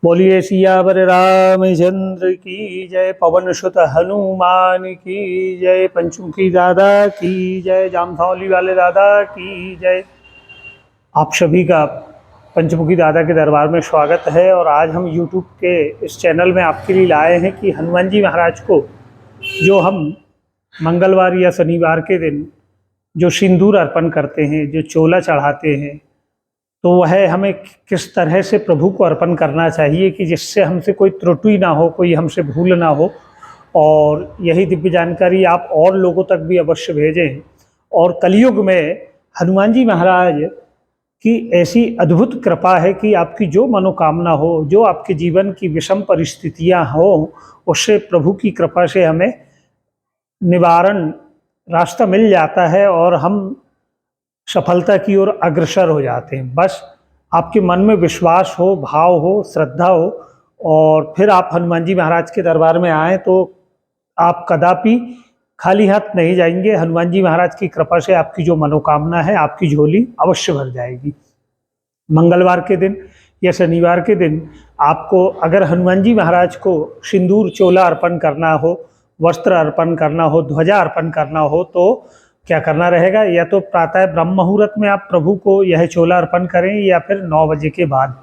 बोलिए सियावर रामचंद्र की जय। पवन सुत हनुमान की जय। पंचमुखी दादा की जय। जामथौली वाले दादा की जय। आप सभी का पंचमुखी दादा के दरबार में स्वागत है। और आज हम YouTube के इस चैनल में आपके लिए लाए हैं कि हनुमान जी महाराज को जो हम मंगलवार या शनिवार के दिन जो सिंदूर अर्पण करते हैं, जो चोला चढ़ाते हैं, तो वह हमें किस तरह से प्रभु को अर्पण करना चाहिए कि जिससे हमसे कोई त्रुटि ना हो, कोई हमसे भूल ना हो। और यही दिव्य जानकारी आप और लोगों तक भी अवश्य भेजें। और कलयुग में हनुमान जी महाराज की ऐसी अद्भुत कृपा है कि आपकी जो मनोकामना हो, जो आपके जीवन की विषम परिस्थितियां हो, उससे प्रभु की कृपा से हमें निवारण रास्ता मिल जाता है और हम सफलता की ओर अग्रसर हो जाते हैं। बस आपके मन में विश्वास हो, भाव हो, श्रद्धा हो, और फिर आप हनुमान जी महाराज के दरबार में आएँ तो आप कदापि खाली हाथ नहीं जाएंगे। हनुमान जी महाराज की कृपा से आपकी जो मनोकामना है, आपकी झोली अवश्य भर जाएगी। मंगलवार के दिन या शनिवार के दिन आपको अगर हनुमान जी महाराज को सिंदूर चोला अर्पण करना हो, वस्त्र अर्पण करना हो, ध्वजा अर्पण करना हो, तो क्या करना रहेगा? या तो प्रातः ब्रह्म मुहूर्त में आप प्रभु को यह चोला अर्पण करें या फिर 9 बजे के बाद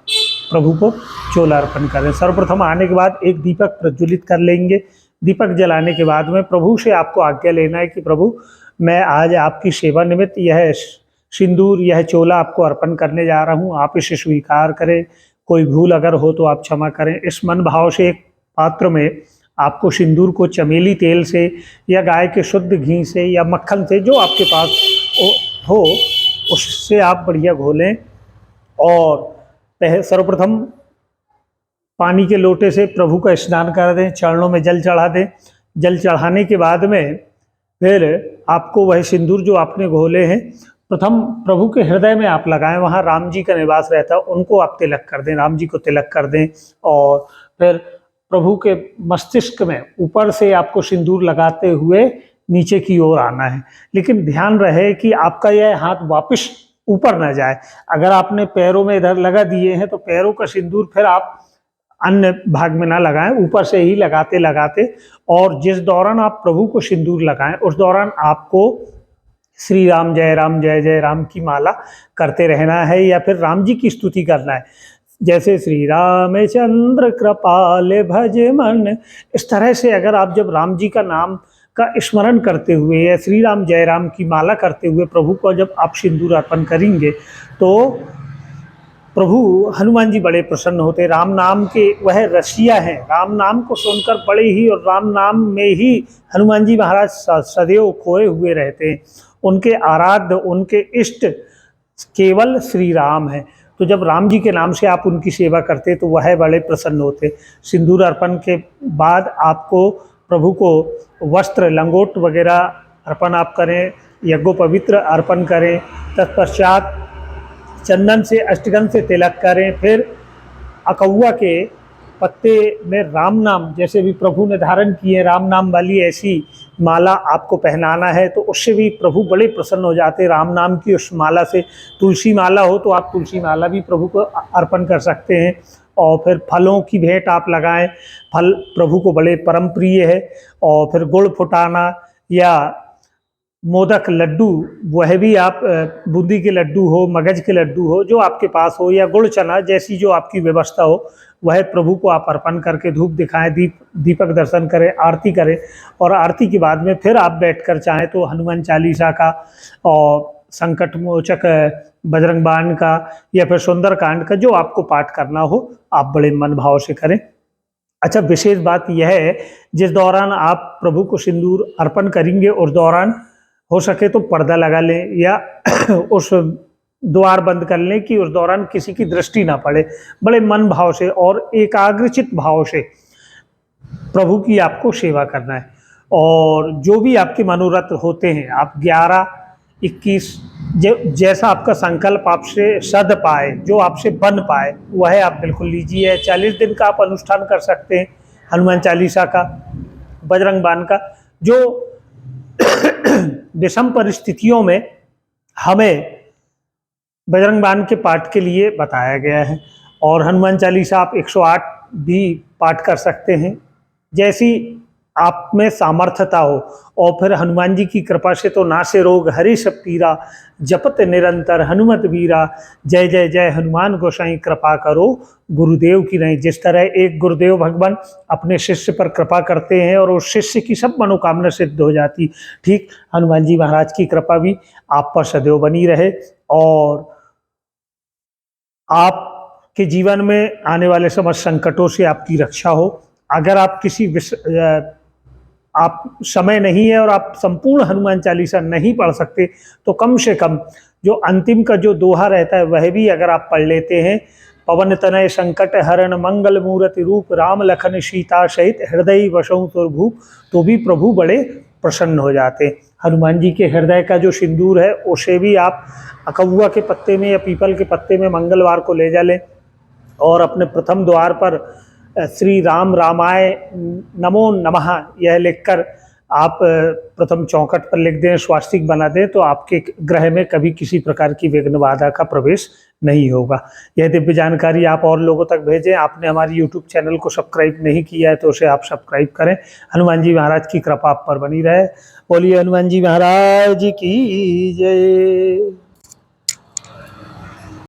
प्रभु को चोला अर्पण करें। सर्वप्रथम आने के बाद एक दीपक प्रज्वलित कर लेंगे। दीपक जलाने के बाद में प्रभु से आपको आज्ञा लेना है कि प्रभु, मैं आज आपकी सेवा निमित्त यह सिंदूर, यह चोला आपको अर्पण करने जा रहा हूँ, आप इसे स्वीकार करें। कोई भूल अगर हो तो आप क्षमा करें। इस मन भाव से एक पात्र में आपको सिंदूर को चमेली तेल से या गाय के शुद्ध घी से या मक्खन से, जो आपके पास हो, उससे आप बढ़िया घोलें। और सर्वप्रथम पानी के लोटे से प्रभु का स्नान कर दें, चरणों में जल चढ़ा दें। जल चढ़ाने के बाद में फिर आपको वह सिंदूर जो आपने घोले हैं, प्रथम प्रभु के हृदय में आप लगाएं। वहाँ राम जी का निवास रहता है, उनको आप तिलक कर दें, राम जी को तिलक कर दें। और फिर प्रभु के मस्तिष्क में ऊपर से आपको सिंदूर लगाते हुए नीचे की ओर आना है। लेकिन ध्यान रहे कि आपका यह हाथ वापस ऊपर न जाए। अगर आपने पैरों में इधर लगा दिए हैं तो पैरों का सिंदूर फिर आप अन्य भाग में ना लगाएं, ऊपर से ही लगाते लगाते। और जिस दौरान आप प्रभु को सिंदूर लगाएं, उस दौरान आपको श्री राम जय जय राम की माला करते रहना है या फिर राम जी की स्तुति करना है, जैसे श्री रामचंद्र कृपाल भज मन। इस तरह से अगर आप जब राम जी का नाम का स्मरण करते हुए या श्री राम जय राम की माला करते हुए प्रभु को जब आप सिंदूर अर्पण करेंगे तो प्रभु हनुमान जी बड़े प्रसन्न होते। राम नाम के वह रसिया हैं, राम नाम को सुनकर बड़े ही, और राम नाम में ही हनुमान जी महाराज सदैव खोए हुए रहते हैं। उनके आराध्य, उनके इष्ट केवल श्री राम हैं। तो जब राम जी के नाम से आप उनकी सेवा करते तो वह बड़े प्रसन्न होते। सिंदूर अर्पण के बाद आपको प्रभु को वस्त्र, लंगोट वगैरह अर्पण आप करें, यज्ञोपवित्र अर्पण करें। तत्पश्चात चंदन से, अष्टगंध से तिलक करें। फिर अकौआ के पत्ते में राम नाम, जैसे भी प्रभु ने धारण किए राम नाम वाली ऐसी माला आपको पहनाना है, तो उससे भी प्रभु बड़े प्रसन्न हो जाते। राम नाम की उस माला से, तुलसी माला हो तो आप तुलसी माला भी प्रभु को अर्पण कर सकते हैं। और फिर फलों की भेंट आप लगाएं, फल प्रभु को बड़े परम प्रिय है। और फिर गुड़ फुटाना या मोदक लड्डू, वह भी आप बूंदी के लड्डू हो, मगज के लड्डू हो, जो आपके पास हो, या गुड़ चना, जैसी जो आपकी व्यवस्था हो, वह प्रभु को आप अर्पण करके धूप दिखाएं, दीपक दर्शन करें, आरती करें। और आरती के बाद में फिर आप बैठकर चाहें तो हनुमान चालीसा का और संकट मोचक बजरंग बाण का या फिर सुंदर कांड का जो आपको पाठ करना हो, आप बड़े मन भाव से करें। अच्छा, विशेष बात यह है, जिस दौरान आप प्रभु को सिंदूर अर्पण करेंगे उस दौरान हो सके तो पर्दा लगा लें या उस द्वार बंद कर लें कि उस दौरान किसी की दृष्टि ना पड़े। बड़े मन भाव से और एकाग्रचित भाव से प्रभु की आपको सेवा करना है। और जो भी आपके मनोरथ होते हैं, आप 11, 21 जैसा आपका संकल्प आपसे सद पाए, जो आपसे बन पाए, वह आप बिल्कुल लीजिए। 40 दिन का आप अनुष्ठान कर सकते हैं हनुमान चालीसा का, बजरंग बाण का, जो विषम परिस्थितियों में हमें बजरंग बाण के पाठ के लिए बताया गया है। और हनुमान चालीसा आप 108 भी पाठ कर सकते हैं, जैसी आप में सामर्थ्यता हो। और फिर हनुमान जी की कृपा से तो नासे रोग हरे सब पीरा, जपत निरंतर हनुमत वीरा, जय जय जय हनुमान गोसाई कृपा करो गुरुदेव की नहीं। जिस तरह एक गुरुदेव भगवान अपने शिष्य पर कृपा करते हैं और उस शिष्य की सब मनोकामना सिद्ध हो जाती, ठीक हनुमान जी महाराज की कृपा भी आप पर सदैव बनी रहे और आपके जीवन में आने वाले समस्त संकटों से आपकी रक्षा हो। अगर आप आप समय नहीं है और आप संपूर्ण हनुमान चालीसा नहीं पढ़ सकते, तो कम से कम जो अंतिम का जो दोहा रहता है वह भी अगर आप पढ़ लेते हैं, पवन तनय संकट हरण मंगल मूर्ति रूप, राम लखन सीता सहित हृदय वसौ तुरभूप, तो भी प्रभु बड़े प्रसन्न हो जाते हैं। हनुमान जी के हृदय का जो सिंदूर है उसे भी आप अकौआ के पत्ते में या पीपल के पत्ते में मंगलवार को ले जा लें और अपने प्रथम द्वार पर श्री राम रामाय नमो नमः यह लिखकर आप प्रथम चौखट पर लिख दें, स्वास्तिक बना दें, तो आपके ग्रह में कभी किसी प्रकार की विघ्न बाधा का प्रवेश नहीं होगा। यह दिव्य जानकारी आप और लोगों तक भेजें। आपने हमारी YouTube चैनल को सब्सक्राइब नहीं किया है तो उसे आप सब्सक्राइब करें। हनुमान जी महाराज की कृपा आप पर बनी रहे। बोलिए हनुमान जी महाराज की जय।